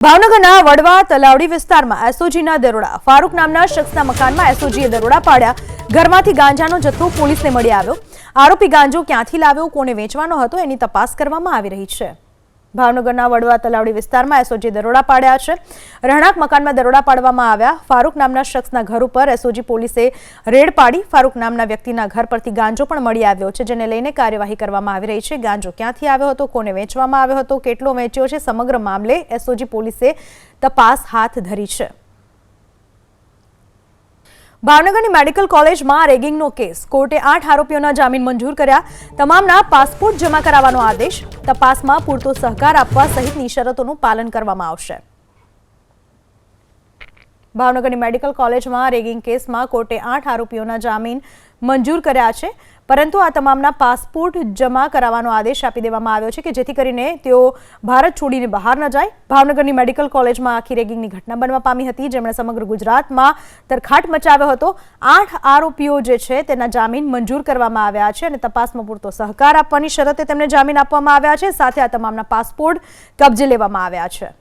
ભાવનગરના વડવા તલાવડી વિસ્તારમાં એસઓજીના દરોડા ફારૂક નામના શખ્સના મકાનમાં એસઓજીએ દરોડા પાડ્યા। ઘરમાંથી ગાંજાનો જથ્થો પોલીસને મળી આવ્યો। આરોપી ગાંજો ક્યાંથી લાવ્યો, કોને વેચવાનો હતો એની તપાસ કરવામાં આવી રહી છે। ભાવનગરના વડવા તલાવડી વિસ્તારમાં એસઓજી દરોડા પાડ્યા છે। રહેણાંક મકાનમાં દરોડા પાડવામાં આવ્યા। ફારૂક નામના શખ્સના ઘર ઉપર એસઓજી પોલીસે રેડ પાડી ફારૂક નામના વ્યક્તિના ઘર પરથી ગાંજો પણ મળી આવ્યો છે, જેને લઈને કાર્યવાહી કરવામાં આવી રહી છે। ગાંજો ક્યાંથી આવ્યો હતો, કોને વેચવામાં આવ્યો હતો, કેટલો વેચ્યો છે, સમગ્ર મામલે એસઓજી પોલીસે તપાસ હાથ ધરી છે। ભાવનગરની મેડિકલ કોલેજમાં રેગિંગનો કેસ, કોર્ટે 8 આરોપીઓના જામીન મંજૂર કર્યા। તમામના પાસપોર્ટ જમા કરાવવાનો આદેશ, તપાસમાં પૂરતો સહકાર આપવા સહિતની શરતોનું પાલન કરવામાં આવશે। ભાવનગરની મેડિકલ કોલેજમાં રેગિંગ કેસમાં કોર્ટે 8 આરોપીઓના જામીન મંજૂર કર્યા છે, પરંતુ આ તમામના પાસપોર્ટ જમા કરાવવાનો આદેશ આપી દેવામાં આવ્યો છે કે જેથી કરીને તેઓ ભારત છોડીને બહાર ન જાય। ભાવનગરની મેડિકલ કોલેજમાં આખી રેગિંગની ઘટના બનવા પામી હતી, જેમણે સમગ્ર ગુજરાતમાં તરખાટ મચાવ્યો હતો। 8 આરોપીઓ જે છે તેના જામીન મંજૂર કરવામાં આવ્યા છે અને તપાસમાં પૂરતો સહકાર આપવાની શરતે તેમને જામીન આપવામાં આવ્યા છે। સાથે આ તમામના પાસપોર્ટ કબજે લેવામાં આવ્યા છે।